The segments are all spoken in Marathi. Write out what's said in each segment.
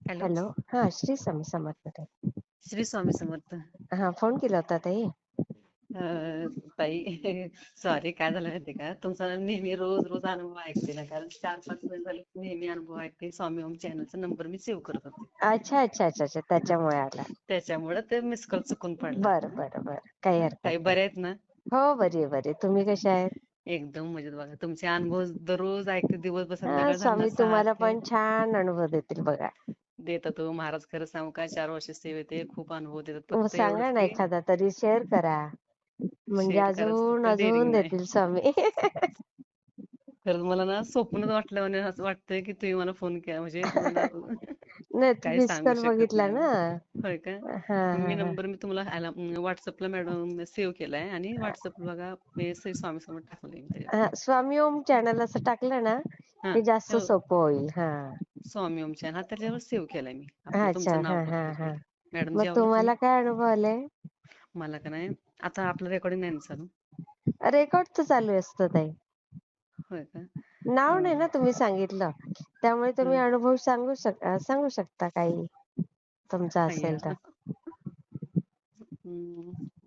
हॅलो. हॅलो. हा, श्री स्वामी समर्थ ताई. श्री स्वामी समर्थ. हा, फोन केला होता ताई. ताई सॉरी, काय झालं माहितीये का, तुमचा नेहमी रोज रोज अनुभव ऐकते ना, कारण 4-5 वेळ झाले नेहमी अनुभव ऐकते. स्वामी ओम चॅनलचा नंबर मी सेव्ह करत होते. अच्छा अच्छा अच्छा अच्छा, हा, त्याच्यामुळे आला. त्याच्यामुळे ते मिस कॉल चुकून पडला. बर बर बर, काही ताई हरकत नाही. बरे आहेत ना? हो, बरी आहे बरी आहे. तुम्ही कशा आहेत? एकदम मजेत बघा. तुमचे अनुभव दररोज ऐकते, दिवस हा, संध्याकाळ झाला ना स्वामी तुम्हाला सारखे पण छान अनुभव देतील बघा. देतात. तो महाराज खरं सांगू का, 4 वर्ष सेवेत आहे, खूप अनुभव देतात. मग फक्त सांगा एवढंच ना, की एखादा तरी शेअर करा. म्हणजे शेअर करायचं अजून तर अजून डेअरिंग नाही. देतील स्वामी. खरंच मला ना स्वप्नच वाटलं म्हणे, असं वाटतंय की तुम्ही मला फोन केला, म्हणजे मला नाही, काही मिस सांगू कॉल शकत बघितला नाही ना. मी. होय का? हा हा हा. नंबर मी तुम्हाला व्हॉट्सअपला मॅडम सेव्ह केलाय, आणि व्हॉट्सअपला बघा मी श्री स्वामी समोर टाकलंय मी त्याच्यात. हा, स्वामी ओम चॅनल असं टाकलं ना हा, की जास्त हो, सोपं होईल. हा. स्वामी ओम चॅनल हा त्याच्यावर सेव्ह केलाय मी. आपलं अच्छा. तुमचं नाव हा हा फक्त हा. केलं. मॅडम मग जेवला तुम्ही? तुम्हाला काय अनुभव आले? मला का नाही, आता आपलं रेकॉर्डिंग नाही ना चालू? रेकॉर्ड तर चालू असतं ताई. होय का? नाव नाही अं, ना तुम्ही सांगितलं, त्यामुळे तुम्ही हं, अनुभव सांगू शकता काही तुमचा असेल अय्या. तर.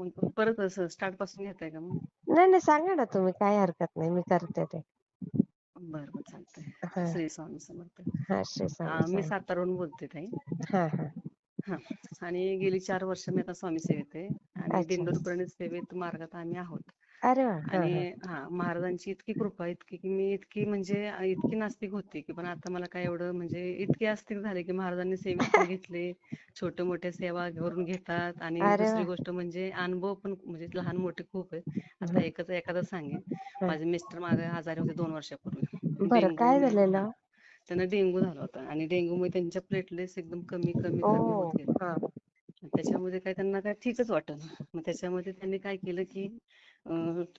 मग परत स्टार्ट पासून घेताय का मग? नाही नाही, सांगा ना तुम्ही, काही हरकत नाही, मी करते ते. बरं बरं, चालतंय. हा श्री स्वामी समर्थ. हा, श्री स्वामी मी समर्थ. सातारावरून बोलते ताई. हा हा. हा, आणि गेली 4 वर्ष मी आता स्वामी सेवेत आहे, आणि अच्छा. दिंडोरी सेवेत मार्गात आम्ही आहोत. अरे वा. हा आणि हा. महाराजांची इतकी कृपा, इतकी की मी इतकी म्हणजे इतकी नास्तिक होती की, पण आता मला काय एवढं म्हणजे इतके आस्तिक झाले की महाराजांनी सेवेत पण घेतले, छोटे मोठे सेवा करून घेतात. आणि अरे वा. दुसरी गोष्ट म्हणजे अनुभव पण म्हणजे लहान मोठे खूप आहेत. आता हं, एखादा सांगेन. हं. माझे मिस्टर मागे आजारी होते 2 वर्षापूर्वी. बरं, काय डेंग्यूने, झालेलं? त्यांना डेंग्यू झाला होता, आणि डेंग्यूमुळे त्यांच्या प्लेटलेट्स एकदम कमी कमी ओ. कमी होत गेले. हा. त्याच्यामध्ये काय त्यांना काय ठीकच वाटेना. मग त्याच्यामध्ये त्यांनी काय केलं की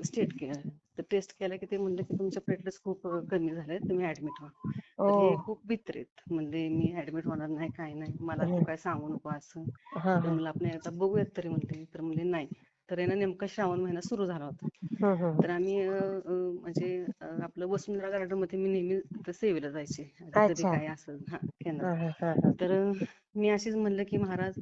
स्टेट केलं. तर टेस्ट केलं की ते म्हणलं की तुमच्या प्लेटलेट्स खूप कमी झाले, तुम्ही ऍडमिट व्हा. ओ. तर हे खूप भीतरे आहेत. म्हणले मी ऍडमिट होणार नाही, काय नाही, मला तू हं. काय सांगू नको असं. हा तर हा. म्हणलं आपण एकदा बघूयात तरी म्हणले. तर म्हणले नाही. तर आहे ना, नेमका श्रावण महिना सुरू झाला होता. हं हं. तर आम्ही म्हणजे आपलं वसुंधरा गार्डन मध्ये मी नेहमी तिथं सेवेला जायचे, कधी अच्छा. काय असेल केंद्रात. हा हा हा हा. तर मी अशीच म्हणलं की महाराज,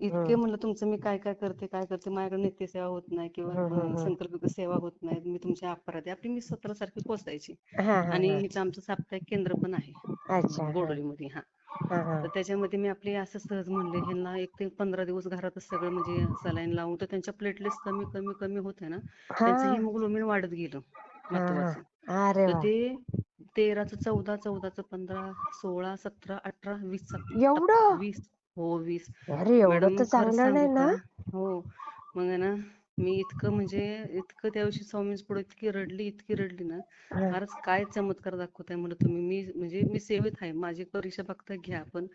इतके हं म्हणलं तुमचं मी काय काय करते, माझ्याकडे नित्यसेवा होत नाही, किंवा हं हं हं. संकल्पित सेवा होत नाही, मी तुमच्या अपराधी आपली मी स्वतःला सारखी कोसायची. हा हा आणि हा. हिचं आमचं साप्ताहिक केंद्र पण आहे अच्छा. हा बोडोलीमध्ये. हा, हा हा. तर त्याच्यामध्ये मी आपले असं सहज म्हणले, ह्यांना 1 ते 15 दिवस घरातच सगळं म्हणजे सलाईन लावून, तर त्यांच्या प्लेटलेट्स कमी कमी कमी होते ना, हा त्यांचं हिमोग्लोबिन वाढत गेलं हा हा. महत्वाचं. अरे तर वा. ते 13चं 14, 14चं 15, 16, 17, 18, 20चा एवढं? 20, हो 20. अरे, एवढं तर मॅडम खरंच चांगलं नाही सांगू ना. का? हो. मग आहे ना, मी इतकं म्हणजे इतकं त्या दिवशी स्वामींच्या पुढे इतकी रडली ना, हा. महाराज काय चमत्कार दाखवताय म्हणलं तुम्ही. मी म्हणजे मी सेवेत आहे, माझी परीक्षा फक्त घ्या, पण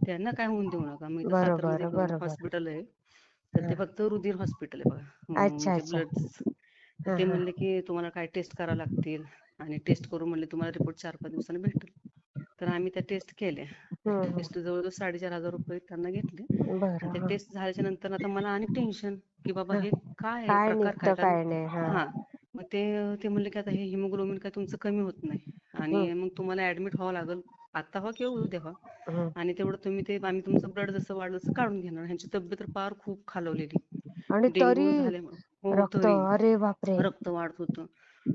त्यांना काय होऊन देऊ नका. मी इथं सातारमध्ये बरोबर एक बरोबर. हॉस्पिटल आहे, तर हा. ते फक्त रुधिर हॉस्पिटल आहे बघा, अच्छा म्हणजे अच्छा. ब्लडच. तर हा ते हा. म्हणले की तुम्हाला काय टेस्ट करावं लागतील, आणि टेस्ट करून म्हणले तुम्हाला रिपोर्ट 4-5 दिवसांनी भेटेल. तर आम्ही त्या टेस्ट केल्या. त्या हं टेस्ट जवळजवळ 4,500 रुपये त्यांना घेतले. हं. आणि बरं. त्या हा टेस्ट झाल्याच्या नंतर आता मला आणि टेन्शन की बाबा हा. हे काय आहे, काय प्रकार काय? निघतं कारण काय नाही. हा. हा, मग ते म्हणले की आता हे हिमोग्लोबिन काय तुमचं कमी होत नाही, हं आणि मग तुम्हाला ऍडमिट व्हावं लागेल, आता व्हा किंवा उद्या व्हा. हं. आणि तेवढं तुम्ही आम्ही तुमचं ब्लड जसं वाढलं तसं काढून घेणार. ह्यांची तब्येत तर फार खूप खालावलेली, आणि डेंग्यू तरी झाल्यामुळे. हो, रक्त, तरी अरे बापरे. रक्त वाढत होतं.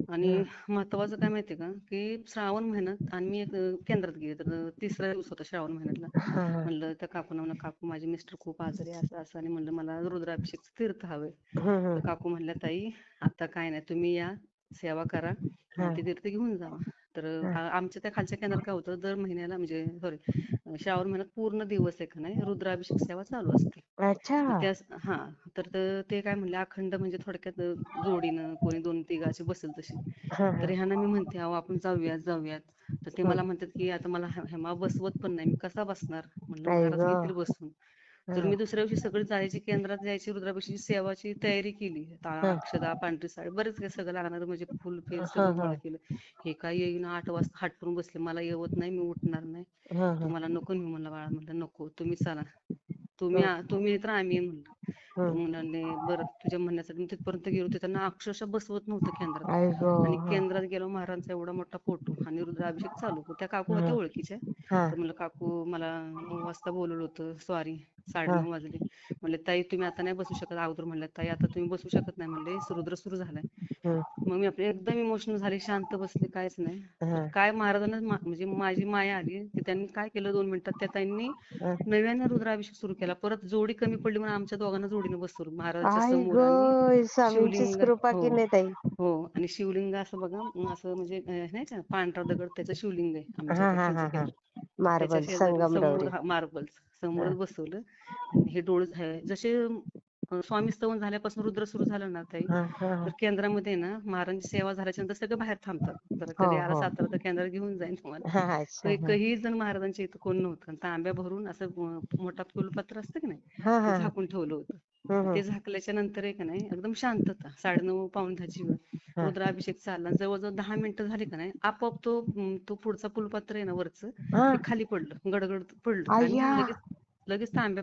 आणि महत्वाचं काय माहितीये का, की श्रावण महिन्यात, आणि मी एक केंद्रात गेले, तर 3रा दिवस होता श्रावण महिन्यातला. हा हा. म्हणलं त्या काकूंना, म्हणलं काकू माझे मिस्टर खूप आजारी आहे, असं असं, आणि म्हणलं मला रुद्राभिषेकचं तीर्थ हवंय. हं तर हं. काकू म्हणल्या ताई आता काय नाही, तुम्ही या, सेवा करा, हा आणि ते तीर्थ घेऊन जावा. तर हा. आमच्या त्या खालच्या केंद्रात काय होतं, दर महिन्याला म्हणजे सॉरी श्रावण महिन्यात पूर्ण दिवस आहे का नाही, रुद्राभिषेक सेवा चालू असते. अच्छा. तर हा, तर ते काय म्हणले, अखंड म्हणजे थोडक्यात जोडीनं कोणी 2-3 असे बसेल तशी. हा तर हा. ह्यांना मी म्हणते अहो आपण जाऊयात. तर ते हं. मला म्हणतात की आता मला हेमा बसवत पण नाही, मी कसा बसणार. म्हणलं आई महाराज घेतील गं. बसून. तर हा मी दुसऱ्या दिवशी सगळी जायची, केंद्रात जायची, रुद्राभिषेकची सेवाची तयारी केली. हा अक्षदा, पांढरी साडी, बरेच काही सगळं लागणार, म्हणजे फुल फेल हा सगळं हा. गोळा केलं. हे काय येईना, 8 वाजता हटकून बसले, मला येवत नाही, मी उठणार नाही. हा हा. तुम्हाला नको नेऊ म्हणलं, बाळा म्हणलं नको, तुम्ही चला, हं. तुम्ही तर आम्ही म्हणलं. तर हम्म. म्हणाले बरं तुझ्या म्हणण्यासाठी मी तिथपर्यंत गेलो होते. त्यांना अक्षरशः बसवत नव्हतं केंद्रात. आई गो. आणि हा. केंद्रात गेलो महाराजांचा एवढा मोठा फोटो आणि रुद्राभिषेक चालू. त्या काकू हा. होत्या ओळखीच्या. हा. तर म्हणलं काकू मला 9 वाजता बोलवलं होतं. सॉरी हा. 9:30 वाजले. म्हणले ताई तुम्ही आता नाही बसू शकत. अगोदर म्हणल्या ताई आता तुम्ही बसू शकत नाही म्हणले रुद्र सुरू झालाय. हम्म. मग मी आपले एकदम इमोशनल झाले, शांत बसले, काहीच नाही. तर हा. काय महाराजांना म्हणजे माझी माया आली की त्यांनी काय केलं 2 मिनिटात त्या ताईंनी हा. नव्यानं रुद्राभिषेक सुरू केला. परत जोडी कमी पडली म्हणून आमच्या दोघांना जोडीनं बसवलं महाराजांच्या आई समोर. आणि ग, स्वामींचीच शिवलिंग कृपा हो की नाही ताई. हो आणि शिवलिंग असं बघा असं म्हणजे नाही का पांढरा दगड त्याचं शिवलिंग आहे आमच्या हा त्या हा हा ह्याचं हा. केलं. त्याच्या मार्बल शेजारी समोर संगमरवरी. मार्बल हा. समोरच बसवलं. आणि हे डोळे जसे स्वामी स्तवन झाल्यापासून रुद्र सुरू झालं ना ताई, हा हा तर हा. केंद्रामध्ये ना महाराजांची सेवा झाल्याच्या नंतर सगळे बाहेर थांबतात. जर हो कधी आला हो. सातारा तर केंद्रात घेऊन जाईन तुम्हाला. हा. अच्छा. हा. एकही जण महाराजांच्या इथं कोण नव्हतं. आणि तांब्या भरून असं मोठा फुलपत्र असतं की नाही हा ते हा. झाकून ठेवलं होतं. हम्म. ते झाकल्याच्या नंतर एक नाही एकदम शांतता 9:30 पावणे 10ची वेळ. हा. रुद्राभिषेक चालला जवळजवळ 10 मिनिटं झाली का नाही आपोआप तो पुढचा फुलपात्र आहे ना वरचं हा. ते खाली पडलं, गडगड पडलं आणि अय्या. लगेच लगेच तांब्या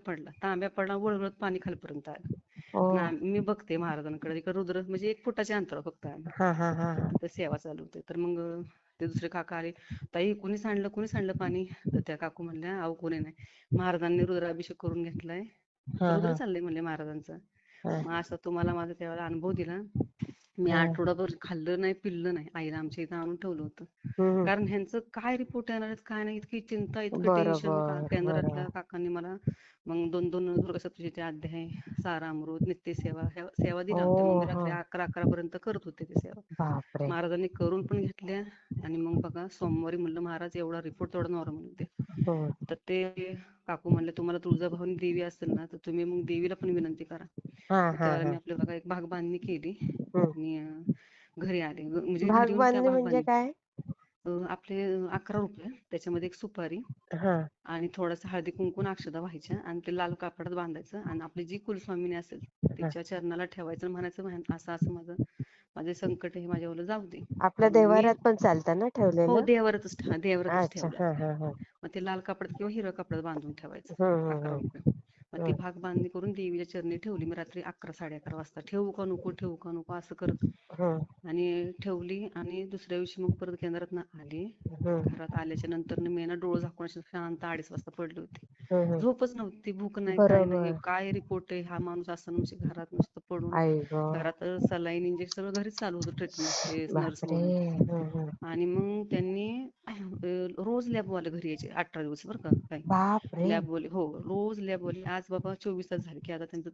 पडला वळवळत पाणी खालीपर्यंत आलं. ओ. मी बघते महाराजांकडे इकडे रुद्र म्हणजे 1 फुटाच्या अंतरावर फक्त आम्ही. हा हा हा हा. तिथं सेवा चालू होती. तर मग ते दुसरे काका आले, ताई कुणी सांडलं पाणी. तर त्या काकू म्हणल्या अहो कोणी नाही, महाराजांनी रुद्राभिषेक करून घेतलाय, हा रुद्र हा चाललंय म्हणले महाराजांचा. हा. मग असं तुम्हाला माझा त्यावेळेला अनुभव दिला. मी हा. आठवडाभर खाल्लं नाही पिल्लं नाही. आईला आमच्या इथं आणून ठेवलं होतं. हम्म. कारण ह्यांचं काय रिपोर्ट येणार आहेत काय नाही इतकी चिंता इतकं टेन्शन बरोबर केंद्रातल्या बरोबर. काकांनी मला. मग 2-2 दुर्गासप्तशतीचे अध्याय, सारामृत, नित्यसेवा ह्या सेवा ओ दिल्या होत्या. मग मी हो. रात्री 11-11 पर्यंत करत होते ती सेवा. बापरे. महाराजांनी करून पण घेतल्या. आणि मग बघा सोमवारी म्हणलं महाराज एवढा रिपोर्ट तेवढा नॉर्मल द्या. हम्म. तर ते काकू म्हणले तुम्हाला तुळजाभवानी देवी असेल ना तर तुम्ही मग देवीला पण विनंती करा. हा तर हा त्यावेळेला हा. मी आपल्या बघा एक भाग बांधणी केली. हम्म. आणि घरी आले. म्हणजे घरी भाग येऊन त्या बांधणी भाग म्हणजे बांधणी काय? आपले 11 रुपये त्याच्यामध्ये एक सुपारी हा. आणि थोडासा हळदी कुंकून अक्षता व्हायच्या आणि ते लाल कापडात बांधायचं आणि आपली जी कुलस्वामिनी असेल हा. तिच्या चरणाला ठेवायचं आणि म्हणायचं असं असं माझे संकट हे माझ्यावर जाऊ दे. आपल्या मग मी देवाऱ्यात पण चालतं ना हो ठेवलेलं? देवावरच अच्छा. ठेवलं. हा हा हा. मग ते लाल कापडात किंवा हिरव्या कापडात बांधून ठेवायचं हम्म 11 हम्म रुपये. मग ती हम्म भाग बांधणी करून देवीच्या चरणी ठेवली. मी रात्री 11-11:30 वाजता ठेवू का नको असं करत. हम्म आणि ठेवली आणि दुसऱ्या दिवशी मग परत केंद्रातनं आले. हम्म घरात आल्याच्या नंतर मी ना डोळे झाकून अशी शांत 2:30 वाजता पडले होते. हम्म. झोपच नव्हती, भूक नाही, काय नाही. हे बरोबर. काय रिपोर्ट आहे हा माणूस असं म्हणजे घरात नुसतं पडून. आई गो. घरात सलाईन इंजेक्शन सगळं घरीच चालू होतं ट्रीटमेंट ते नर्स बापरे. बोलून. हम्म. आणि मग त्यांनी रोज लॅबवाले घरी यायचे 18 दिवस बरं का काही. बापरे. लॅबवाले हो रोज लॅबवाले. आज बाबा 24 तास झाले की आता त्यांचं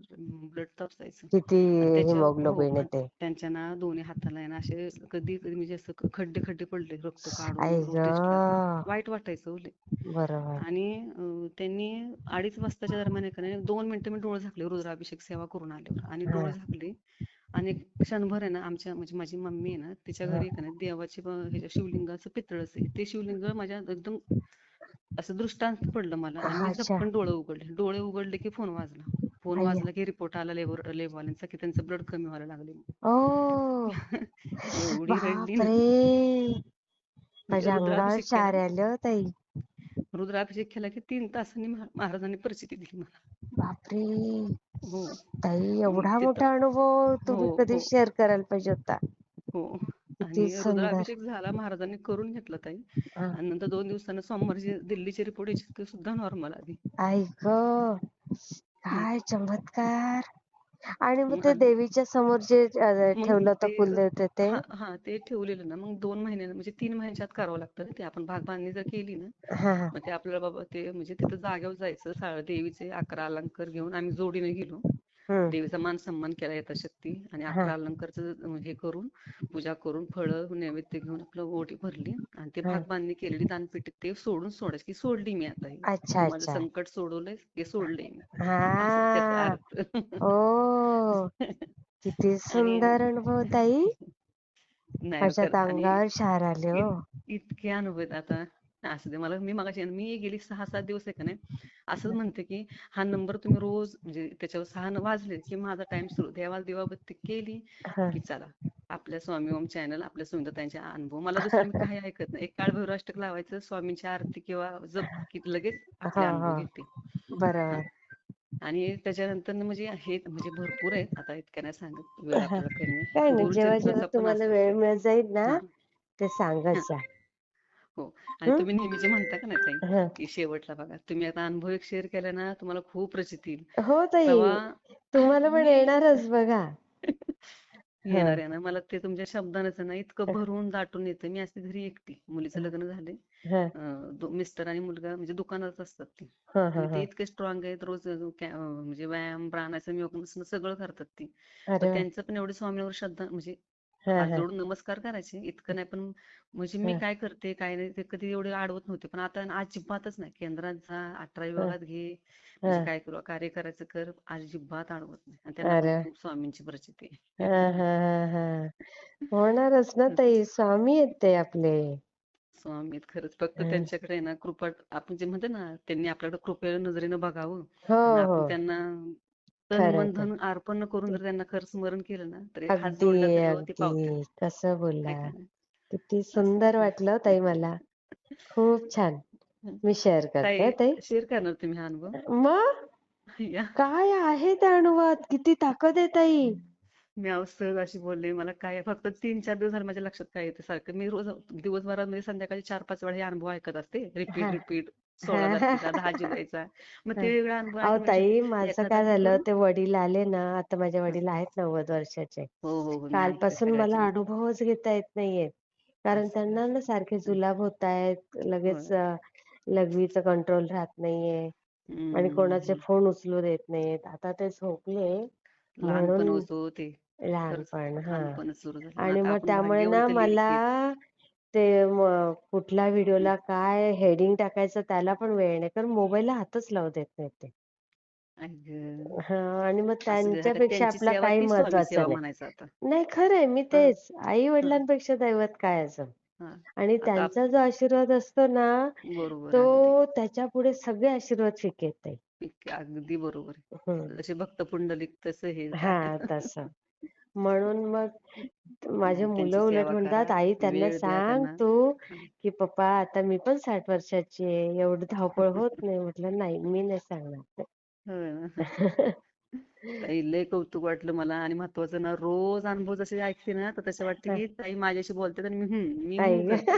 ब्लड तपासायचं. किती आणि त्याच्या हो हिमोग्लोबिन आणि येते? त्यांच्या ना दोन्ही हाताला आहे ना असे कधी कधी म्हणजे असं खड्डे खड्डे पडले रक्त आई काढून रोज टेस्टला. ग. वाईट वाटायचं हो लय. बरोबर. आणि त्यांनी 2:30 वाजताच्या दरम्यान आहे का नाही 2 मिनिटं मी डोळे झाकले रुद्राभिषेक सेवा करून आल्यावर. आणि हा डोळे झाकले आणि एक क्षणभर आहे ना आमच्या म्हणजे माझी मम्मी आहे ना तिच्या हा घरी आहे का नाही देवाचे ह्याच्या शिवलिंगाचं पितळच आहे. ते शिवलिंग माझ्या एकदम असं दृष्टांत पडलं मला. आणि हा. मी अच्छा. झपकन डोळे उघडले की फोन वाजला. फोन अय्या. वाजला की रिपोर्ट आला लेबवाल्यांचा की त्यांचं ब्लड कमी व्हायला लागले. ओ. एवढी रडली ना. बापरे. म्हणजे माझ्या अंगावर रुद्राभिषेक केला शार आले हो ताई. रुद्राभिषेक केला की 3 तासांनी महाराजांनी परिस्थिती दिली मला. बापरे. हो ताई मग एवढा तिथं मोठा अनुभव हो तुम्ही कधी हो शेअर करायला पाहिजे होता. हो. किती आणि सुंदर. रुद्राभिषेक झाला महाराजांनी करून घेतला ताई. हा. आणि नंतर 2 दिवसानं सोमवारची दिल्लीची रिपोर्ट यायची ती सुद्धा नॉर्मल आली. आई ग. हं. काय चमत्कार. आणि मग ते आणि देवीच्या समोर जे मग ठेवलं होतं ते कुलदेवते ते? ते ठेवलेलं ना मग 2 महिन्यानं म्हणजे 3 महिन्याच्या आत करावं लागतं ना ते. आपण भाग बांधणी जर केली ना हा हा. मग ते आपल्याला बाबा ते म्हणजे तिथं जागेवर जायचं देवीचे 11 अलंकार घेऊन आम्ही जोडीने गेलो. हम्म. देवीचा मान सन्मान केला यथाशक्ती. आणि हा 11 अलंकारचं हे करून पूजा करून फळं नैवेद्य घेऊन आपलं ओटी भरली. आणि ते हा. भाग बांधणी केलेली दानपेटीत ते सोडायचं की सोडली मी आता हे. अच्छा तू माझं अच्छा. संकट सोडवलंय हे सोडलंय मी. असं त्याचा हा. अर्थ. ओ. किती आणि सुंदर अनुभव ताई. नाही हो, माझ्या तर खरंच. आणि अंगावर शार आले हो. इतके अनुभव आहेत आता. असू दे मला मी गेली 6-7 दिवस आहे का नाही असंच म्हणते की हा नंबर तुम्ही रोज म्हणजे त्याच्यावर 6 वाजले की माझा टाइम सुरू. देवाला दिवाबत्ती केली हा. की चला आपल्या स्वामी ओम चॅनल आपल्या सुंदरताईंचे अनुभव. मला दुसरं मी काही ऐकत नाही. एक काळ भैरवाष्टक लावायचं स्वामींची आरती किंवा जप की लगेच हो आपले अनुभव हो. घेते. हा बरोबर. आणि त्याच्यानंतर म्हणजे हे म्हणजे भरपूर आहेत, आता इतक्या नाही सांगत, वेळ आपल्याला कमी काय आहे. नाही, जेव्हा जेव्हा गुरुचरित्राचा पण तुम्हाला असंच वेळ आहे. मिळत जाईल ना हा ते सांगत हा जा. हो. आणि हं? तुम्ही नेहमी जे म्हणता का नाही ताई, हं. की शेवटला बघा तुम्ही आता अनुभव एक शेअर केला ना, तुम्हाला खूप प्रचिती येईल. हो ताई, तेव्हा तुम्हाला पण मी येणारच बघा. येणार हं, आहे ना, मला ते तुमच्या शब्दांचं ना इतकं भरून दाटून येतं. मी असते घरी एकटी, मुलीचं हं, लग्न झालंय. हं, मिस्टर आणि मुलगा म्हणजे दुकानात असतात ते. हं, आणि हं, ते हं. इतके स्ट्रॉंग आहेत, रोज म्हणजे व्यायाम, प्राणायाम, योगासन सगळं करतात ती. पण अरे वा. त्यांचं पण एवढी स्वामीवर श्रद्धा म्हणजे हं, हात हं, जोडून नमस्कार करायचे, इतकं नाही. पण म्हणजे मी हं, काय करते, काय नाही ते कधी एवढे आडवत नव्हते. पण आता अजिबातच नाही. केंद्रात जा, 18 हं, विभागात घे, म्हणजे हं. काय करू कार्य करायचं कर, अजिबात आडवत नाही. आणि त्यांना पण अरे खूप स्वामींची प्रचिती आहे. हं, हं, हं, हं. होणारच ना ताई, स्वामी आहेत ते आपले. स्वामी आहेत खरंच. फक्त हं. त्यांच्याकडे आहे ना कृपा, आपण जे म्हणतो ना, त्यांनी आपल्याकडे कृपेच्या नजरेनं बघावं. हो, आणि हो. आपण त्यांना तन खरंय, मन खरं. धन अर्पण करून जर त्यांना खरं स्मरण केलं ना, तर एक हात अगदी, जोडला तरी बाबा ते अगदी. पावतात. कसं आहे बोलला. का नाही? किती असं आहे सुंदर ते. वाटलं ताई मला. खूप छान. हं. मी शेअर करते हं ताई, ताई. शेअर करणार तुम्ही हा अनुभव? मग या. काय आहे त्या अणुवात? किती ताकद आहे ताई. मी अहो सहज अशी बोलले. मला काय फक्त 3-4 दिवस झाले माझ्या लक्षात काय येतं सारखं. मी रोज दिवसभरामध्ये संध्याकाळी 4-5 वेळा हे अनुभव ऐकत असते. रिपीट, हां. रिपीट. 16 हां. तारखेचा, 10 जुलैचा. मग हां. ते वेगळा अनुभव अहो ऐकून म्हणजे ताई, माझं एखादा काय झालं, अनुभव ते वडील आले ना, आता माझे हां. वडील आहेत 90 वर्षाचे. हो, हो, हो. मी ऐकलंय कालपासून मला सगळ्याचे. अनुभवच घेता येत नाहीयेत. कारण असं का? त्यांना ना सारखे हं. जुलाब होतायत. लगेच होय. लघवीचं कंट्रोल राहत नाहीये हं, आणि हं, कोणाचे हं. फोन उचलू देत नाहीत. आता ते झोपले म्हणून लहानपणच हो ते. खरंच लहानपण हां. लहानपणच सुरू झालं. आणि आणि आता मग आपण त्यामुळे ना भाग्यवंत मला लेडीज. ते कुठल्या हं. व्हिडिओला काय हेडिंग टाकायचं त्याला पण वेळ नाही. कारण मोबाईलला हातच लावू देत नाहीत ते. आई गं! हां आणि मग असू दे. आता त्यांच्यापेक्षा त्यांची आपला सेवा काही ती स्वामी महत्वाचं सेवा नाही. म्हणायचं आता. नाही खरंय, मी हां, तेच. हां, आई-वडिलांपेक्षा दैवत काय असेल? हां. आणि आता त्यांचा जो आशीर्वाद असतो ना, बरोबर अगदी. तो त्याच्यापुढे सगळे आशीर्वाद फिके आहेत ताई. अगदी बरोबर हं. आहे. जसे भक्त पुंडलिक तसं हे हां, तसं. म्हणून मग माझे मुलं त्यांची उलट सेवा करा, म्हणतात, "आई त्यांना वेळ द्या सांग त्यांना. तू, हं. की पप्पा आता मी पण 60 वर्षाची आहे. एवढी धावपळ होत नाही." म्हटलं, "नाही, मी नाही सांगणार." हो ना. ताई लय कौतुक वाटलं मला. आणि महत्वाचं ना, रोज अनुभव जसे ऐकते ना, तर तसं वाटतं की ताई माझ्याशी बोलतात आणि मी आई करते.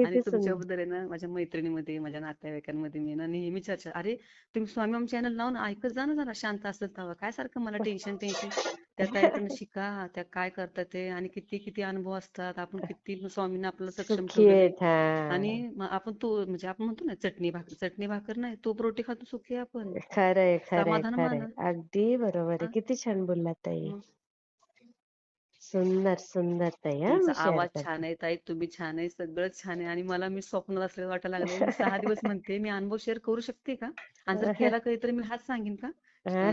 आणि किती सुंदर. तुमच्याबद्दल आहे ना, माझ्या मैत्रिणीमध्ये, माझ्या नातेवाईकांमध्ये मी ना नेहमी चर्चा, "अरे, तुम्ही स्वामी ओम चॅनल लावून ऐकत जा ना जरा, शांत असेल तेव्हा. काय सारखं मला टेन्शन, टेन्शन." त्या ताईकडून शिका, त्या काय करतात ते आणि किती किती अनुभव असतात. आपण किती स्वामींनी आपल्याला सक्षम सुखी ठेवलेलं आहे. आहेत. हां. आणि मग आपण तो म्हणजे आपण म्हणतो ना, चटणी भाकर नाही, तूप रोटी खातो सुखी आपण. खरंय, खरंय, समाधान खरंय. माना. अगदी बरोबर आहे. हां, किती छान बोललात ताई. मग सुंदर, सुंदर ताई. हां, तुमचा मी शेअर आवाज छान करते. आहे ताई, तुम्ही छान आहे, सगळंच छान आहे. आणि मला मी स्वप्नात असल्याचं वाटायला लागलंय. मी 6 दिवस म्हणते, मी अनुभव शेअर करू शकते का? आणि जर केला कधीतरी मी हाच सांगेन का?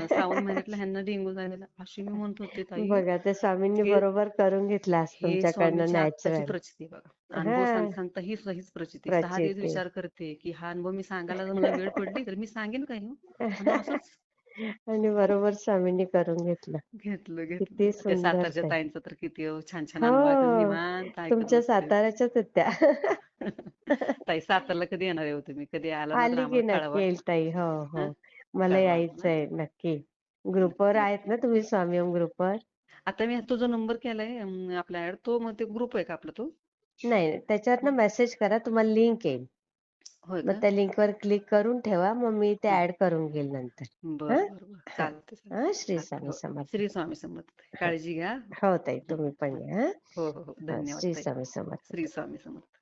श्रावण महिन्यातला ह्यांना डेंग्यू झालेला, अशी मी म्हणत होते ताई. बघा ते स्वामींनी हे बरोबर करून घेतलं आज हे तुमच्याकडनं स्वामीची आत्ताची नॅचरल. प्रचिती आहे बघा. अनुभव हां, सांगता हीच प्रचिती. 6 दिवस प्रचिती. विचार करते, की हा अनुभव मी सांगायला जर मला वेळ पडली, तर मी सांगेन का हे? आणि असंच आणि बरोबर स्वामींनी करून घेतलं. घेतलं. किती त्या सुंदर सातारच्या ताई. ताईंचं तर किती छान छान अनुभव ऐकून हो, निवांत ऐकत तुमच्या बसते. साताऱ्याच्याच आहेत त्या. ताई सातारला कधी येणार आहे हो तुम्ही? कधी आला ना तर आली की आम्हाला नक्की कळवा. येईल ताई. हो, हं? हो. मला कळवा आम्हाला. यायचंय नक्की. ग्रुपवर नक्की. आहेत ना तुम्ही स्वामीओम ग्रुपवर? आता मी तो जो नंबर केलाय आपला ऍड, तो मग ते ग्रुप आहे का आपला तो? नाही, त्याच्यावरनं मेसेज करा तुम्हाला लिंक येईल. होय मग का? त्या लिंकवर क्लिक करून ठेवा. मग मी ते हं. ॲड करून घेईल नंतर. बरं, हां? बरं, बरं. हां. चालतंय, चालतंय. हां, श्री चालतंय. स्वामी हो. समर्थ. श्री स्वामी समर्थ. हां. काळजी घ्या. हो ताई, हं, तुम्ही पण हं. घ्या हां. हो, हो, हो. हां, धन्यवाद श्री ताई. स्वामी समर्थ श्री ताई. स्वामी समर्थ.